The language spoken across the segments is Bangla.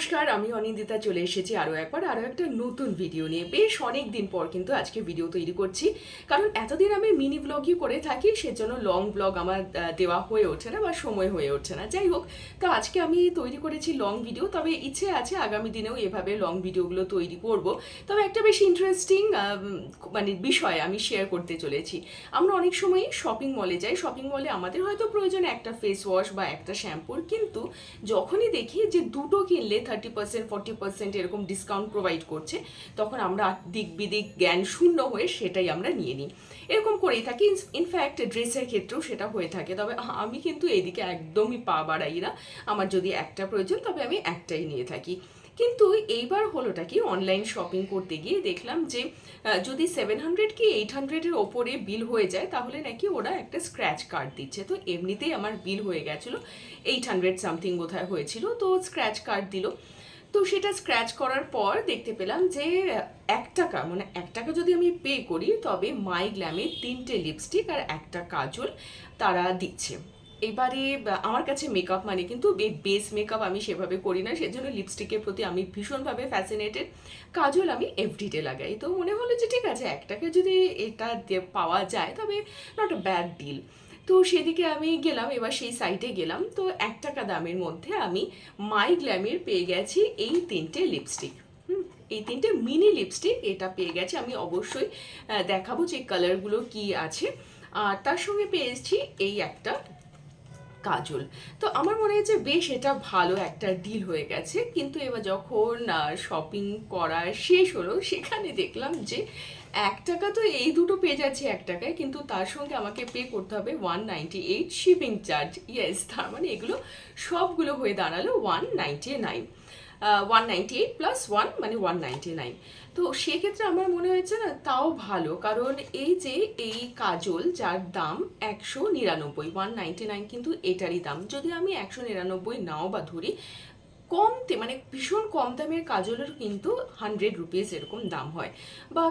নমস্কার, আমি অনিন্দিতা চলে এসেছি আরও একটা নতুন ভিডিও নিয়ে। বেশ অনেক দিন পর কিন্তু আজকে ভিডিও তৈরি করছি, কারণ এতদিন আমি মিনি ব্লগই করে থাকি, সেজন্য লং ব্লগ আমার দেওয়া হয়ে ওঠে না বা সময় হয়ে ওঠে না। যাই হোক, তো আজকে আমি তৈরি করেছি লং ভিডিও, তবে ইচ্ছে আছে আগামী দিনেও এভাবে লং ভিডিওগুলো তৈরি করব। তবে একটা বেশ ইন্টারেস্টিং বিষয় আমি শেয়ার করতে চলেছি। আমরা অনেক সময় শপিং মলে যাই, শপিং মলে আমাদের হয়তো প্রয়োজন একটা ফেস ওয়াশ বা একটা শ্যাম্পুর, কিন্তু যখনই দেখি যে দুটো কিনলে 30% 40% এরকম ডিসকাউন্ট প্রোভাইড করছে, তখন আমরা দিক বিদিক জ্ঞান শূন্য হয়ে সেটাই আমরা নিয়ে নিই। এরকম করেই থাকি, ইনফ্যাক্ট ড্রেসের ক্ষেত্রেও সেটা হয়ে থাকে। তবে আমি কিন্তু এদিকে একদমই পা বাড়াই না, আমার যদি একটা প্রয়োজন তবে আমি একটাই নিয়ে থাকি। কিন্তু এইবার হলোটা কি, অনলাইন শপিং করতে গিয়ে দেখলাম যে যদি 700 কি 800-এর ওপরে বিল হয়ে যায়, তাহলে নাকি ওরা একটা স্ক্র্যাচ কার্ড দিচ্ছে। তো এমনিতেই আমার বিল হয়ে গেছিলো, 800 সামথিং বোধহয় হয়েছিল, তো স্ক্র্যাচ কার্ড দিল। তো সেটা স্ক্র্যাচ করার পর দেখতে পেলাম যে 1 টাকা, মানে 1 টাকা যদি আমি পে করি, তবে মাই গ্ল্যামের 3টে লিপস্টিক আর একটা কাজল তারা দিচ্ছে। এবারে আমার কাছে মেকআপ মানে কিন্তু বেস মেকআপ আমি সেভাবে করি না, সেজন্য লিপস্টিকের প্রতি আমি ভীষণভাবে ফ্যাসিনেটেড। কাজল আমি এভরিডে লাগাই, তো মনে হলো যে ঠিক আছে, 1 টাকা যদি এটা পাওয়া যায় তবে নট আ ব্যাড ডিল। তো সেদিকে আমি গেলাম, এবার সেই সাইটে গেলাম, তো 1 টাকা দামের মধ্যে আমি মাই গ্ল্যামের পেয়ে গেছি এই 3টে লিপস্টিক। এই 3টে মিনি লিপস্টিক এটা পেয়ে গেছি। আমি অবশ্যই দেখাবো যে কালারগুলো কি আছে, আর তার সঙ্গে পেয়েছি এই একটা কাজল। তো আমার মনে হয়েছে বেশ এটা ভালো একটা ডিল হয়ে গেছে। কিন্তু এবার যখন শপিং করা শেষ হলো, সেখানে দেখলাম যে 1 টাকা তো এই দুটো পেয়ে যাচ্ছে 1 টাকায়, কিন্তু তার সঙ্গে আমাকে পে করতে হবে 198 শিপিং চার্জ। ইয়েস, তার মানে এগুলো সবগুলো হয়ে দাঁড়ালো 199। 198 প্লাস 1 মানে 199। তো সেক্ষেত্রে আমার মনে হয়েছে না, তাও ভালো, কারণ এই যে এই কাজল যার দাম 199, 199 কিন্তু এটারই দাম। যদি আমি 199 নাও বা ধরি, কমতে মানে ভীষণ কম দামের কাজলের কিন্তু 100 রুপিস এরকম দাম হয়, বা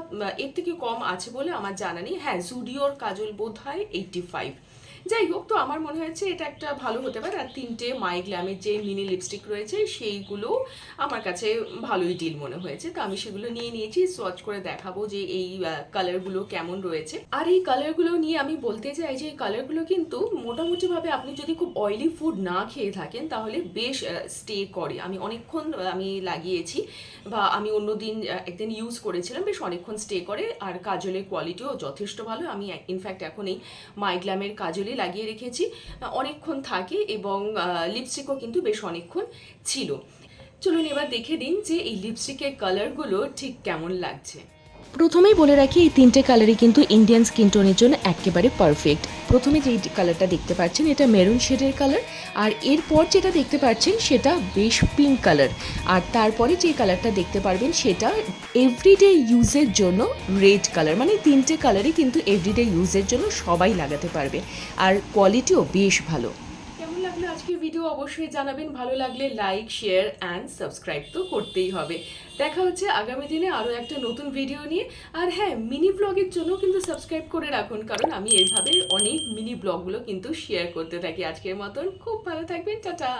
এর থেকে কম আছে বলে আমার জানা নেই। হ্যাঁ, জুডিওর কাজল বোধ হয় 85। যাই হোক, তো আমার মনে হয়েছে এটা একটা ভালো হতে পারে। আর 3টে মাই গ্ল্যামের যে মিনি লিপস্টিক রয়েছে সেইগুলো আমার কাছে ভালোই ডিল মনে হয়েছে, তো আমি সেগুলো নিয়ে নিয়েছি। সোয়াচ করে দেখাবো যে এই কালারগুলো কেমন রয়েছে। আর এই কালারগুলো নিয়ে আমি বলতে চাই যে এই কালারগুলো কিন্তু মোটামুটিভাবে আপনি যদি খুব অয়েলি ফুড না খেয়ে থাকেন তাহলে বেশ স্টে করে। আমি অনেকক্ষণ আমি লাগিয়েছি, বা আমি অন্যদিন একদিন ইউজ করেছিলাম, বেশ অনেকক্ষণ স্টে করে। আর কাজলের কোয়ালিটিও যথেষ্ট ভালো। আমি ইনফ্যাক্ট এখন এই মাই গ্ল্যামের কাজলই লাগিয়ে রেখেছি, অনেকক্ষণ থাকে, এবং লিপস্টিকও কিন্তু বেশ অনেকক্ষণ ছিল। চলুন এবার দেখে দিন যে এই লিপস্টিকের কালারগুলো ঠিক কেমন লাগছে। প্রথমেই বলে রাখি, এই 3টে কালারই কিন্তু ইন্ডিয়ান স্কিন টোনের জন্য একেবারে পারফেক্ট। প্রথমে যেই কালারটা দেখতে পাচ্ছেন এটা মেরুন শেডের কালার, আর এরপর যেটা দেখতে পাচ্ছেন সেটা বেশ পিঙ্ক কালার, আর তারপরে যে কালারটা দেখতে পারবেন সেটা এভরিডে ইউজের জন্য রেড কালার। মানে 3টে কালারই কিন্তু এভরিডে ইউজের জন্য সবাই লাগাতে পারবে, আর কোয়ালিটিও বেশ ভালো। কেমন লাগলো আজকে ভিডিও অবশ্যই জানাবেন। ভালো লাগলে লাইক, শেয়ার অ্যান্ড সাবস্ক্রাইব তো করতেই হবে। দেখা হচ্ছে আগামী দিনে আরও একটা নতুন ভিডিও নিয়ে। আর হ্যাঁ, মিনি ব্লগের জন্য কিন্তু সাবস্ক্রাইব করে রাখুন, কারণ আমি এইভাবে অনেক মিনি ব্লগগুলো কিন্তু শেয়ার করতে থাকি। আজকের মতন খুব ভালো থাকবেন, টাটা।